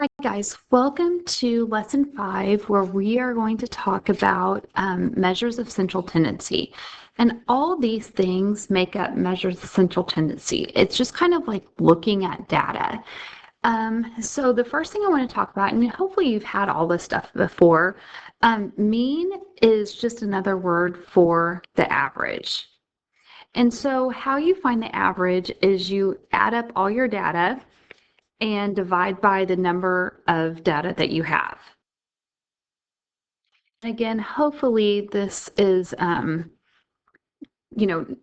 Hi guys, welcome to lesson 5 where we are going to talk about measures of central tendency. And all these things make up measures of central tendency. It's just kind of like looking at data. So the first thing I want to talk about, and hopefully you've had all this stuff before, mean is just another word for the average. And so how you find the average is you add up all your data and divide by the number of data that you have. Again, hopefully this is,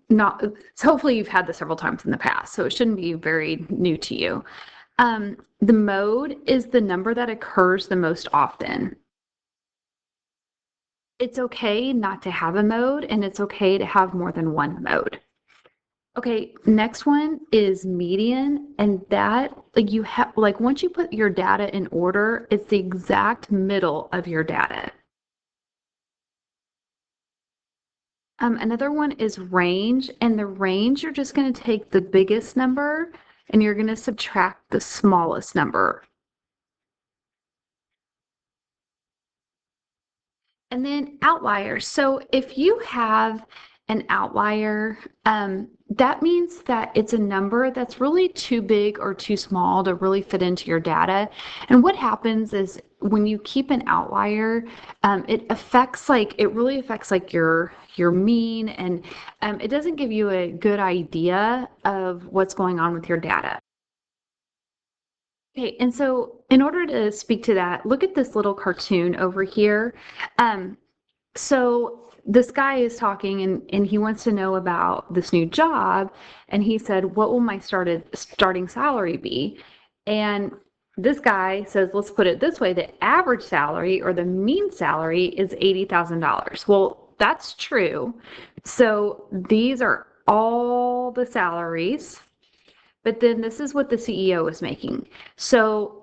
not, hopefully you've had this several times in the past, so it shouldn't be very new to you. The mode is the number that occurs the most often. It's okay not to have a mode, and it's okay to have more than one mode. Okay, next one is median, and that like you have like once you put your data in order, it's the exact middle of your data. Another one is range, and the range you're just going to take the biggest number and you're going to subtract the smallest number. And then outliers. So if you have an outlier, that means that it's a number that's really too big or too small to really fit into your data. And what happens is when you keep an outlier, it really affects like your mean, and it doesn't give you a good idea of what's going on with your data. Okay, and so in order to speak to that, look at this little cartoon over here. Um, So this guy is talking and he wants to know about this new job. And he said, what will my starting salary be? And this guy says, let's put it this way, the average salary or the mean salary is $80,000. Well, that's true. So these are all the salaries, but then this is what the CEO is making. So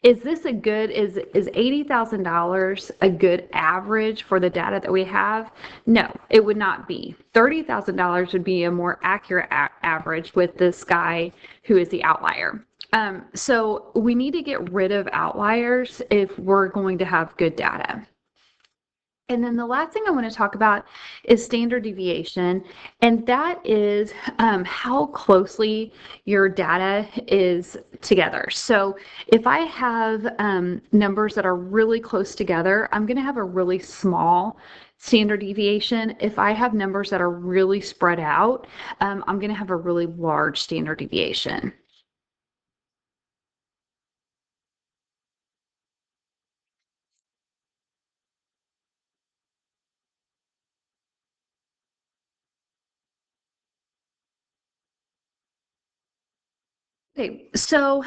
is $80,000 a good average for the data that we have? No, it would not be. $30,000 would be a more accurate average with this guy who is the outlier. So we need to get rid of outliers if we're going to have good data. And then the last thing I want to talk about is standard deviation, and that is how closely your data is together. So if I have numbers that are really close together, I'm going to have a really small standard deviation. If I have numbers that are really spread out, I'm going to have a really large standard deviation. Okay, so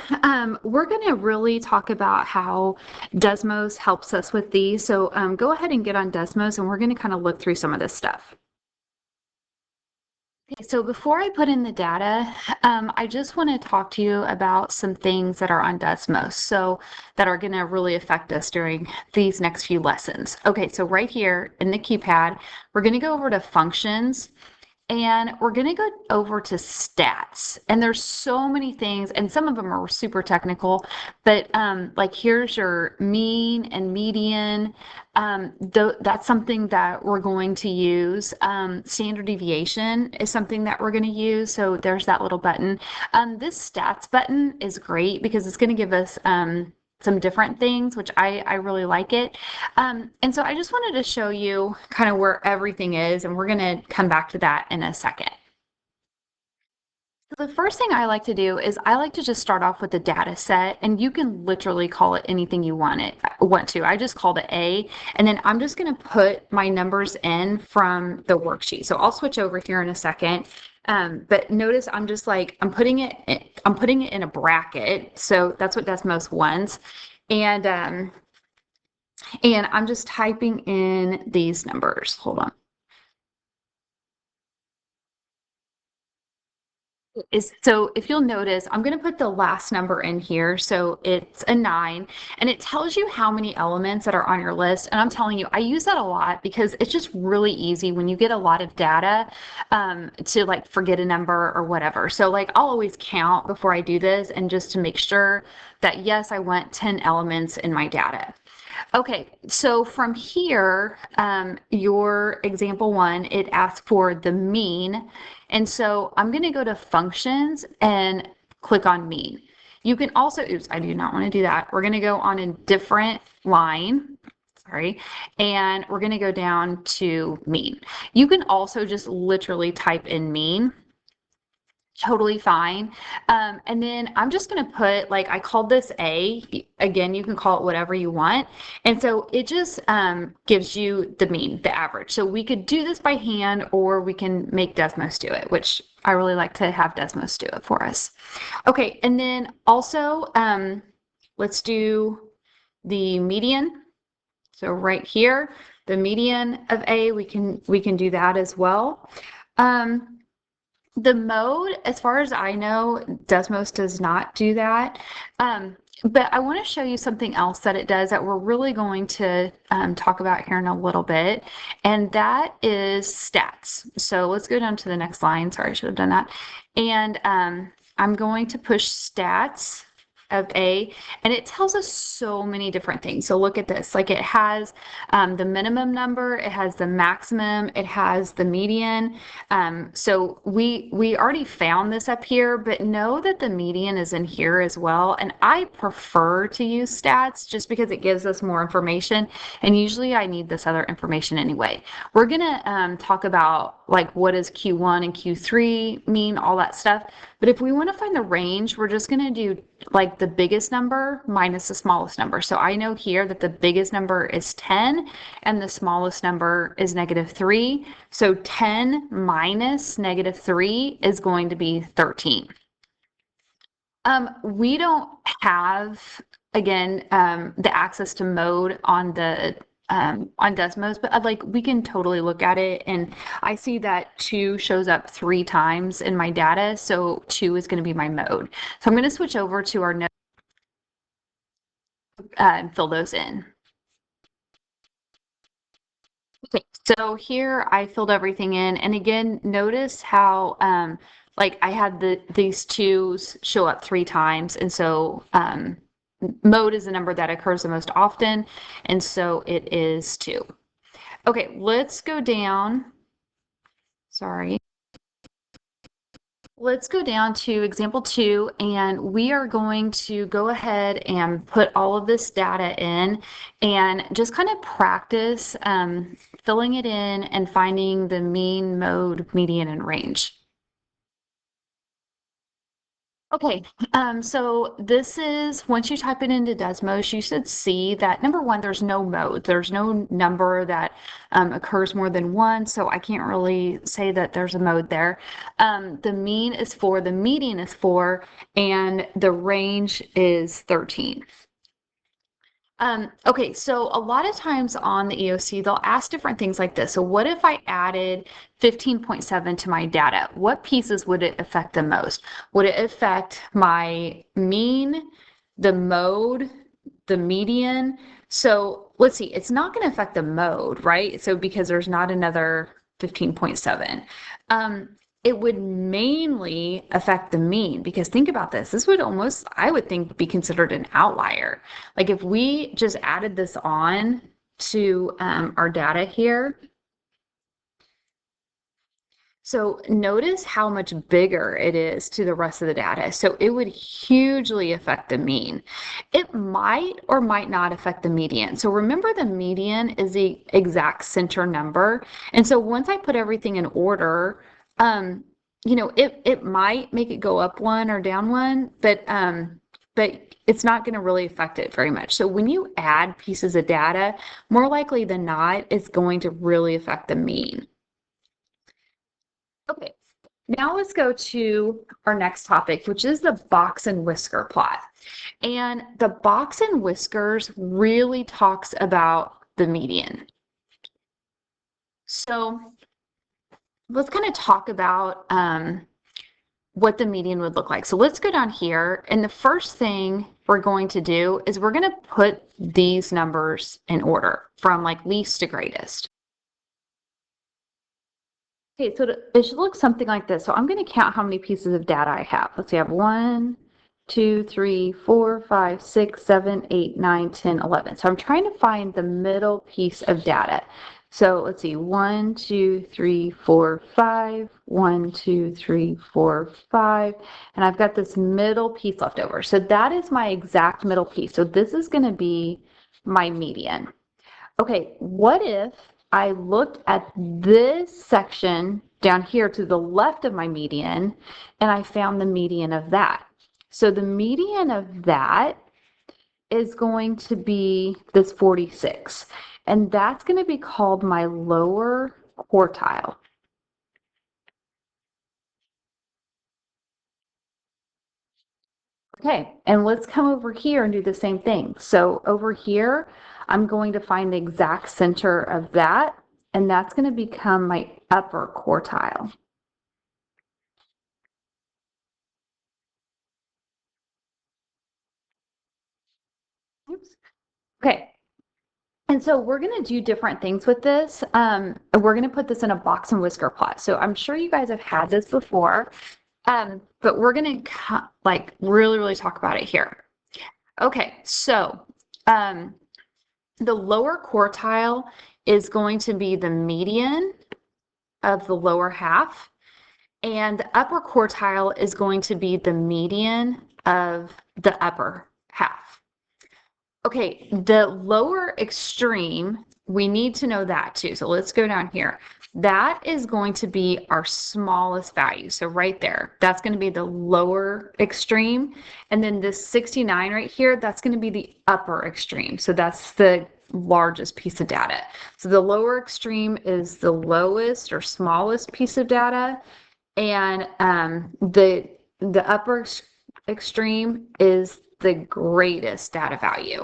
we're going to really talk about how Desmos helps us with these. So go ahead and get on Desmos, and we're going to kind of look through some of this stuff. Okay, so before I put in the data, I just want to talk to you about some things that are on Desmos, so that are going to really affect us during these next few lessons. Okay, so right here in the keypad, we're going to go over to functions. And we're going to go over to stats. And there's so many things, and some of them are super technical, but like here's your mean and median. That's something that we're going to use. Standard deviation is something that we're going to use. So there's that little button. This stats button is great because it's going to give us some different things, which I really like it. And so I just wanted to show you kind of where everything is, and we're going to come back to that in a second. So the first thing I like to do is I like to just start off with the data set, and you can literally call it anything you want to. I just called it A, and then I'm just going to put my numbers in from the worksheet. So I'll switch over here in a second. But notice I'm putting it in a bracket. So that's what Desmos wants. And I'm just typing in these numbers. Hold on. So if you'll notice, I'm going to put the last number in here. So it's a 9, and it tells you how many elements that are on your list. And I'm telling you, I use that a lot because it's just really easy when you get a lot of data to like forget a number or whatever. So like I'll always count before I do this, and just to make sure that yes, I want 10 elements in my data. Okay, so from here, your example 1, it asks for the mean. And so I'm going to go to functions and click on mean. You can also, oops, I do not want to do that. We're going to go on a different line, sorry, and we're going to go down to mean. You can also just literally type in mean. Totally fine. And then I'm just going to put, like, I called this A. Again, you can call it whatever you want. And so it just gives you the mean, the average. So we could do this by hand, or we can make Desmos do it, which I really like to have Desmos do it for us. Okay, and then also let's do the median. So right here, the median of A, we can do that as well. The mode, as far as I know, Desmos does not do that. But I want to show you something else that it does that we're really going to talk about here in a little bit, and that is stats. So let's go down to the next line. Sorry, I should have done that. And I'm going to push stats of A, and it tells us so many different things. So look at this, like it has the minimum number, it has the maximum, it has the median. So we already found this up here, but know that the median is in here as well. And I prefer to use stats just because it gives us more information. And usually I need this other information anyway. We're gonna talk about like what does Q1 and Q3 mean, all that stuff. But if we want to find the range, we're just going to do like the biggest number minus the smallest number. So I know here that the biggest number is 10 and the smallest number is -3. So 10 minus -3 is going to be 13. We don't have, again, the access to mode on the on Desmos, but like we can totally look at it, and I see that 2 shows up 3 times in my data, so 2 is going to be my mode. So I'm going to switch over to our node and fill those in. Okay, so here I filled everything in, and again, notice how like I had these 2's show up 3 times, and so mode is the number that occurs the most often, and so it is 2. Okay, let's go down. Sorry. Let's go down to example 2, and we are going to go ahead and put all of this data in and just kind of practice filling it in and finding the mean, mode, median, and range. Okay, so this is, once you type it into Desmos, you should see that number 1, there's no mode. There's no number that occurs more than 1, so I can't really say that there's a mode there. The mean is 4, the median is 4, and the range is 13. Okay, so a lot of times on the EOC, they'll ask different things like this. So what if I added 15.7 to my data? What pieces would it affect the most? Would it affect my mean, the mode, the median? So let's see, it's not going to affect the mode, right? So because there's not another 15.7. It would mainly affect the mean, because think about this. This would almost, I would think, be considered an outlier. Like if we just added this on to our data here. So notice how much bigger it is to the rest of the data. So it would hugely affect the mean. It might or might not affect the median. So remember, the median is the exact center number. And so once I put everything in order, you know, it might make it go up 1 or down 1, but it's not going to really affect it very much. So when you add pieces of data, more likely than not, it's going to really affect the mean. Okay, now let's go to our next topic, which is the box and whisker plot. And the box and whiskers really talks about the median. So let's kind of talk about what the median would look like. So let's go down here, and the first thing we're going to do is we're going to put these numbers in order from like least to greatest. Okay, so it should look something like this. So I'm going to count how many pieces of data I have. Let's see, I have 1, 2, 3, 4, 5, 6, 7, 8, 9, 10, 11. So I'm trying to find the middle piece of data. So let's see, 1, 2, 3, 4, 5, 1, 2, 3, 4, 5, and I've got this middle piece left over. So that is my exact middle piece. So this is going to be my median. Okay, what if I looked at this section down here to the left of my median and I found the median of that? So the median of that is going to be this 46. And that's going to be called my lower quartile. Okay, and let's come over here and do the same thing. So over here, I'm going to find the exact center of that, and that's going to become my upper quartile. Oops. Okay, and so we're going to do different things with this. We're going to put this in a box and whisker plot. So I'm sure you guys have had this before, but we're going to like really talk about it here. Okay, so the lower quartile is going to be the median of the lower half, and the upper quartile is going to be the median of the upper half. Okay, the lower extreme, we need to know that too. So let's go down here. That is going to be our smallest value. So right there, that's going to be the lower extreme. And then this 69 right here, that's going to be the upper extreme. So that's the largest piece of data. So the lower extreme is the lowest or smallest piece of data. And the upper extreme is the greatest data value.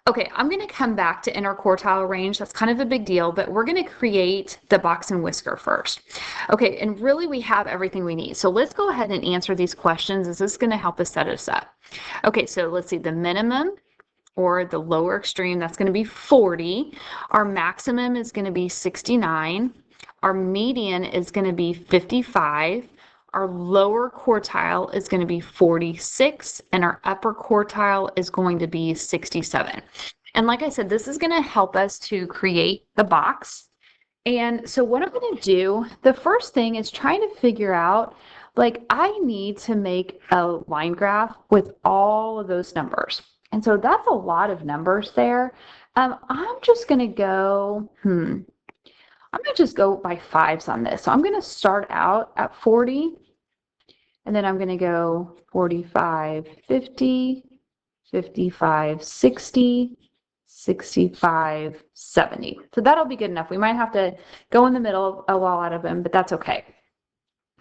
Okay, I'm going to come back to interquartile range. That's kind of a big deal, but we're going to create the box and whisker first. Okay, and really we have everything we need. So let's go ahead and answer these questions. This is going to help us set us up. Okay, so let's see, the minimum or the lower extreme, that's going to be 40. Our maximum is going to be 69. Our median is going to be 55. Our lower quartile is going to be 46, and our upper quartile is going to be 67. And like I said, this is going to help us to create the box. And so what I'm going to do, the first thing is trying to figure out, like, I need to make a line graph with all of those numbers. And so that's a lot of numbers there. I'm just going to go, I'm going to just go by fives on this. So I'm going to start out at 40, and then I'm going to go 45, 50, 55, 60, 65, 70. So that'll be good enough. We might have to go in the middle a lot of them, but that's okay.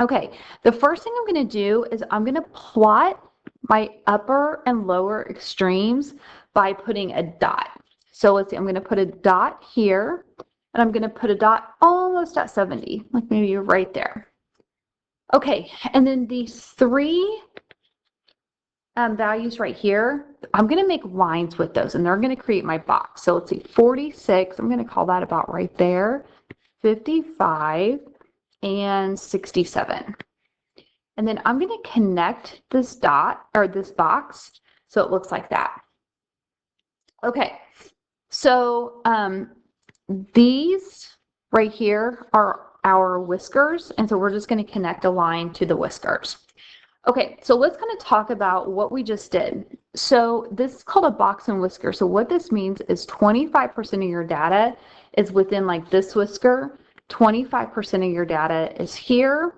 Okay, the first thing I'm going to do is I'm going to plot my upper and lower extremes by putting a dot. So let's see, I'm going to put a dot here, and I'm going to put a dot almost at 70, like maybe right there. Okay, and then these three values right here, I'm going to make lines with those, and they're going to create my box. So let's see, 46, I'm going to call that about right there, 55, and 67. And then I'm going to connect this dot, or this box, so it looks like that. Okay, so these right here are our whiskers, and so we're just going to connect a line to the whiskers. Okay, so let's kind of talk about what we just did. So this is called a box and whisker. So what this means is 25% of your data is within like this whisker, 25% of your data is here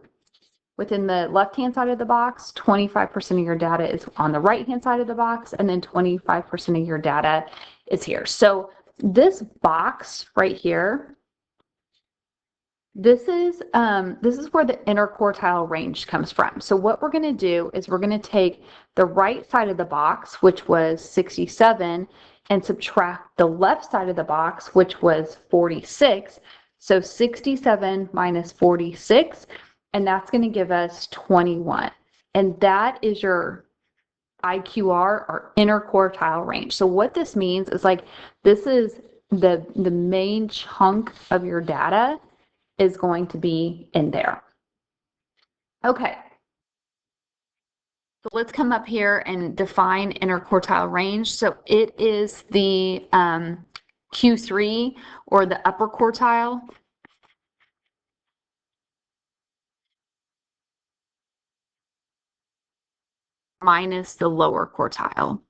within the left-hand side of the box, 25% of your data is on the right-hand side of the box, and then 25% of your data is here. So this box right here, this is where the interquartile range comes from. So what we're going to do is we're going to take the right side of the box, which was 67, and subtract the left side of the box, which was 46. So 67 minus 46 and that's going to give us 21. And that is your IQR, or interquartile range. So what this means is like, this is the main chunk of your data is going to be in there. Okay. So let's come up here and define interquartile range. So it is the Q3, or the upper quartile, minus the lower quartile.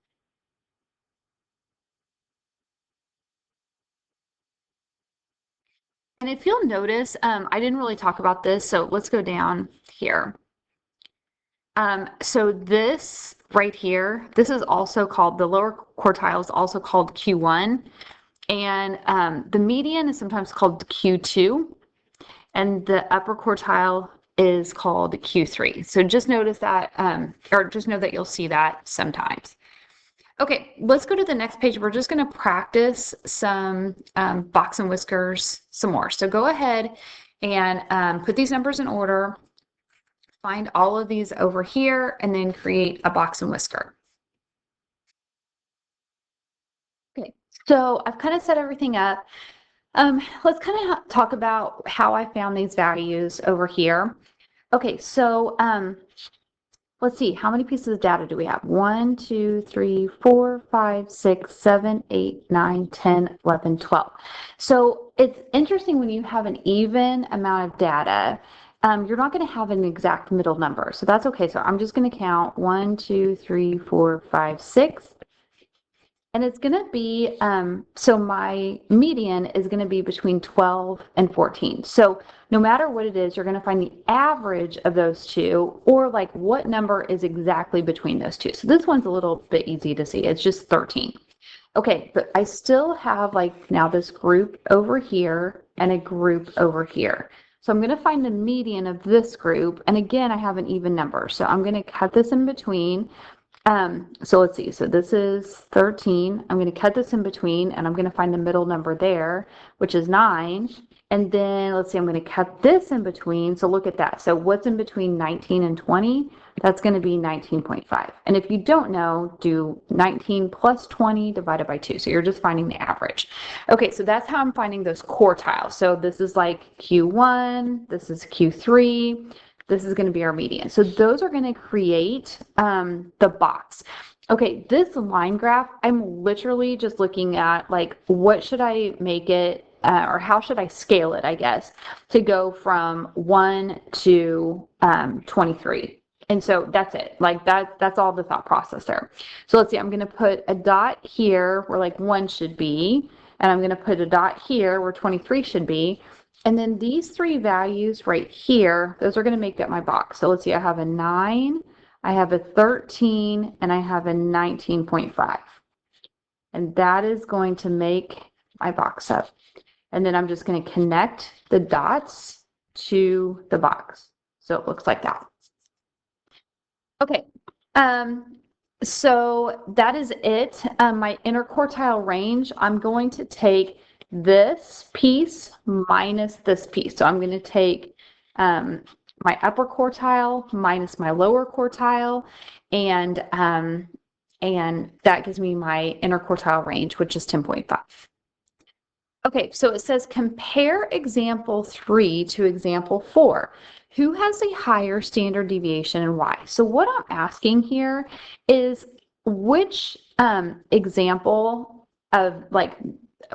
And if you'll notice, I didn't really talk about this, so let's go down here. So this right here, this is also called, the lower quartile is also called Q1, and the median is sometimes called Q2, and the upper quartile is called Q3. So just notice that, or just know that you'll see that sometimes. Okay, let's go to the next page. We're just going to practice some box and whiskers some more. So go ahead and put these numbers in order, find all of these over here, and then create a box and whisker. Okay, so I've kind of set everything up. Let's kind of talk about how I found these values over here. Okay, so let's see, how many pieces of data do we have? 1, 2, 3, 4, 5, 6, 7, 8, 9, 10, 11, 12. So it's interesting when you have an even amount of data, you're not going to have an exact middle number. So that's okay. So I'm just going to count 1, 2, 3, 4, 5, 6. And it's going to be, so my median is going to be between 12 and 14. So no matter what it is, you're going to find the average of those two, or like what number is exactly between those two. So this one's a little bit easy to see. It's just 13. Okay, but I still have like now this group over here and a group over here. So I'm going to find the median of this group. And again, I have an even number. So I'm going to cut this in between. So let's see, so this is 13. I'm going to cut this in between, and I'm going to find the middle number there, which is 9. And then let's see, I'm going to cut this in between. So look at that. So what's in between 19 and 20? That's going to be 19.5. And if you don't know, do 19 plus 20 divided by 2. So you're just finding the average. Okay, so that's how I'm finding those quartiles. So this is like Q1, this is Q3. This is going to be our median. So those are going to create the box. Okay, this line graph, I'm literally just looking at like, what should I make it, or how should I scale it, I guess, to go from 1 to 23. And so that's it. Like that's all the thought process there. So let's see, I'm going to put a dot here where like 1 should be, and I'm going to put a dot here where 23 should be. And then these three values right here, those are going to make up my box. So let's see, I have a 9, I have a 13, and I have a 19.5. And that is going to make my box up. And then I'm just going to connect the dots to the box. So it looks like that. Okay. So that is it. My interquartile range, I'm going to take this piece minus this piece. So I'm going to take my upper quartile minus my lower quartile, and that gives me my interquartile range, which is 10.5. Okay, so it says compare example 3 to example 4. Who has a higher standard deviation and why? So what I'm asking here is which example of like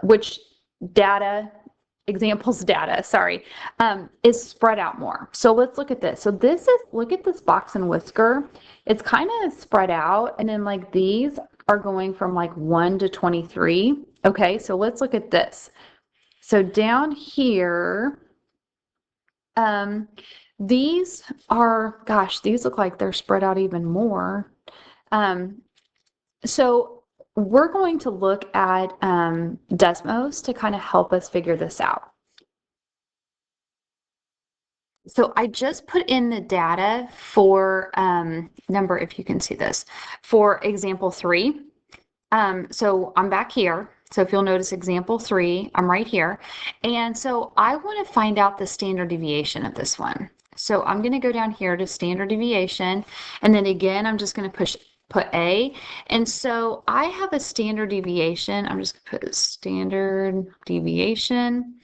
which examples data, sorry, is spread out more. So let's look at this. So look at this box and whisker. It's kind of spread out, and then like these are going from like 1 to 23. Okay, so let's look at this. So down here, these are, gosh, these look like they're spread out even more. So we're going to look at Desmos to kind of help us figure this out. So I just put in the data for number, if you can see this, for example 3. So I'm back here. So if you'll notice example 3, I'm right here. And so I want to find out the standard deviation of this one. So I'm going to go down here to standard deviation, and then again, I'm just going to put A. And so I have a standard deviation. I'm just going to put standard deviation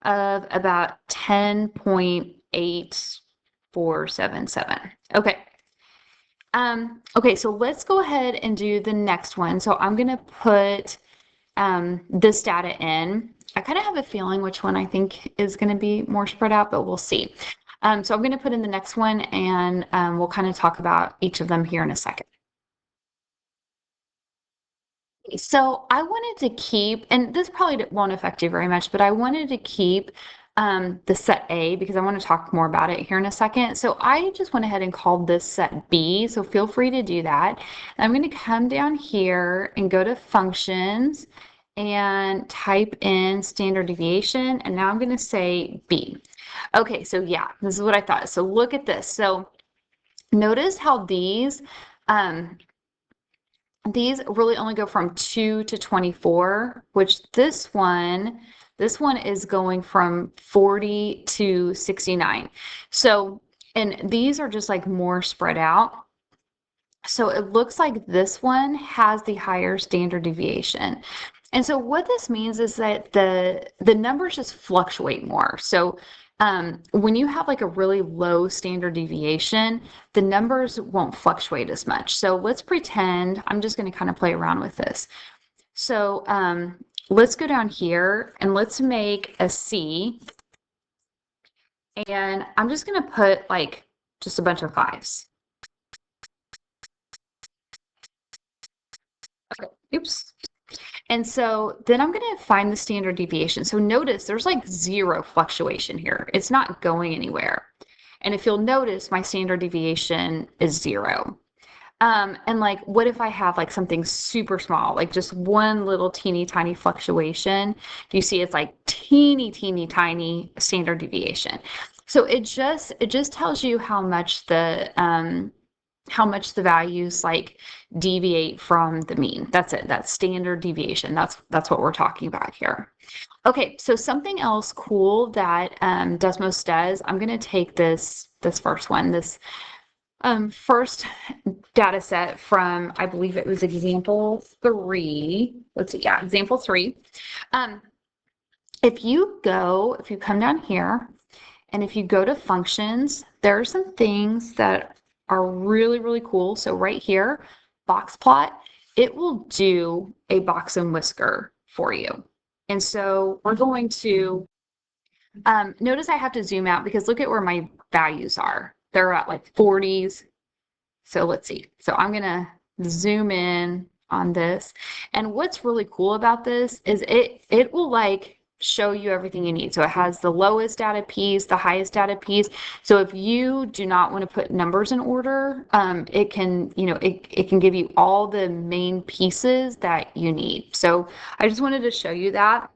of about 10.8477. Okay. Okay, so let's go ahead and do the next one. So I'm going to put this data in. I kind of have a feeling which one I think is going to be more spread out, but we'll see. So I'm going to put in the next one, and we'll kind of talk about each of them here in a second. So I wanted to keep, and this probably won't affect you very much, but I wanted to keep the set A because I want to talk more about it here in a second. So I just went ahead and called this set B, so feel free to do that. And I'm going to come down here and go to functions and type in standard deviation, and now I'm going to say B. Okay, so yeah, this is what I thought. So look at this. So notice how these really only go from 2 to 24, which this one is going from 40 to 69. So, and these are just like more spread out. So it looks like this one has the higher standard deviation. And so what this means is that the numbers just fluctuate more. So when you have like a really low standard deviation, the numbers won't fluctuate as much. So let's pretend, I'm just going to kind of play around with this. So let's go down here and let's make a C. And I'm just going to put like just a bunch of 5s. Okay, oops. And so then I'm going to find the standard deviation. So notice there's like 0 fluctuation here. It's not going anywhere. And if you'll notice, my standard deviation is 0. And like, what if I have like something super small, like just one little teeny tiny fluctuation? Do you see it's like teeny tiny standard deviation? So it just tells you how much the values like deviate from the mean. That's it. That's standard deviation. That's what we're talking about here. Okay, so something else cool that Desmos does, I'm going to take this first one, this first data set from, I believe it was example 3. Let's see, yeah, example 3. If you come down here and if you go to functions, there are some things that are really cool. So right here, box plot, it will do a box and whisker for you. And so we're going to notice I have to zoom out because look at where my values are. They're at like 40s. So let's see. So I'm going to zoom in on this. And what's really cool about this is it will like show you everything you need. So it has the lowest data piece, the highest data piece. So if you do not want to put numbers in order, it can, it can give you all the main pieces that you need. So I just wanted to show you that.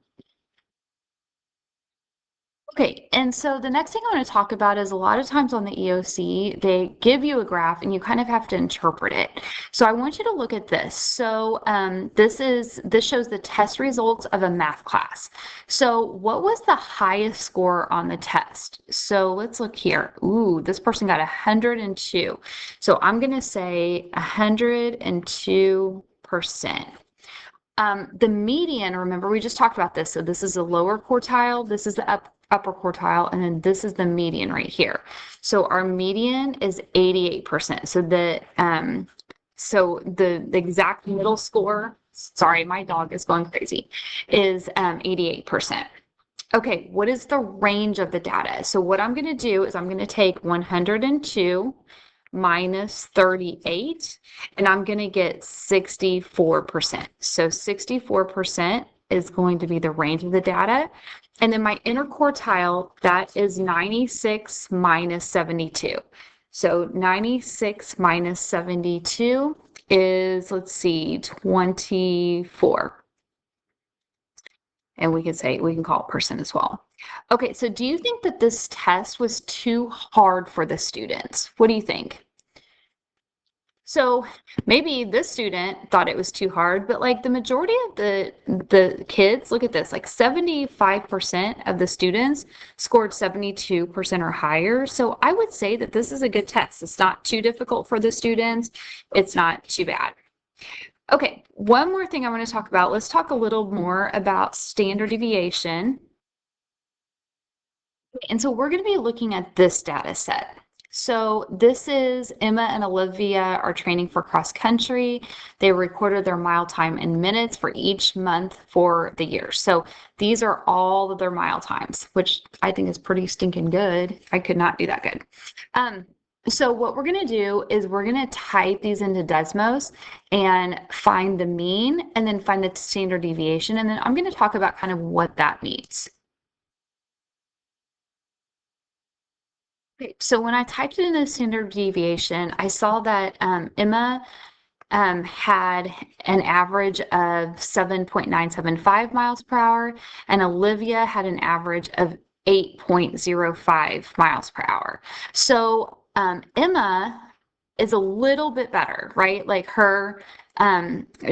Okay, and so the next thing I want to talk about is a lot of times on the EOC, they give you a graph and you kind of have to interpret it. So I want you to look at this. So this shows the test results of a math class. So what was the highest score on the test? So let's look here. Ooh, this person got 102. So I'm going to say 102%. The median, remember we just talked about this. So this is the lower quartile, this is the upper quartile, and then this is the median right here. So our median is 88%. So the exact middle score, sorry, my dog is going crazy, is 88%. Okay, what is the range of the data? So what I'm going to do is I'm going to take 102 minus 38, and I'm going to get 64%. So 64% is going to be the range of the data. And then my interquartile, that is 96 minus 72. So 96 minus 72 is, let's see, 24. And we can call it percent as well. Okay, so do you think that this test was too hard for the students? What do you think? So maybe this student thought it was too hard, but like the majority of the kids, look at this, like 75% of the students scored 72% or higher. So I would say that this is a good test. It's not too difficult for the students. It's not too bad. Okay, one more thing I want to talk about. Let's talk a little more about standard deviation. And so we're going to be looking at this data set. So this is Emma and Olivia are training for cross country. They recorded their mile time in minutes for each month for the year. So these are all of their mile times, which I think is pretty stinking good. I could not do that good. So what we're going to do is we're going to type these into Desmos and find the mean and then find the standard deviation. And then I'm going to talk about kind of what that means. Okay, so when I typed it in the standard deviation, I saw that Emma had an average of 7.975 miles per hour, and Olivia had an average of 8.05 miles per hour. So Emma is a little bit better, right? Like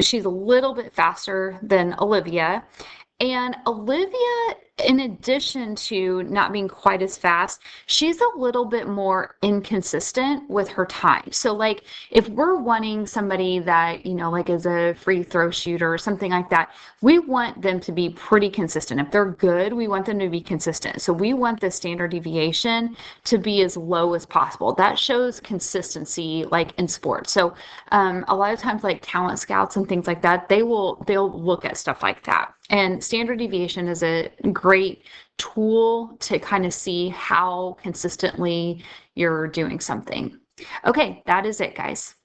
she's a little bit faster than Olivia. And Olivia, in addition to not being quite as fast, she's a little bit more inconsistent with her time. So, like, if we're wanting somebody that, like is a free throw shooter or something like that, we want them to be pretty consistent. If they're good, we want them to be consistent. So, we want the standard deviation to be as low as possible. That shows consistency, like in sports. So, a lot of times, like talent scouts and things like that, they'll look at stuff like that. And standard deviation is a great tool to kind of see how consistently you're doing something. Okay, that is it, guys.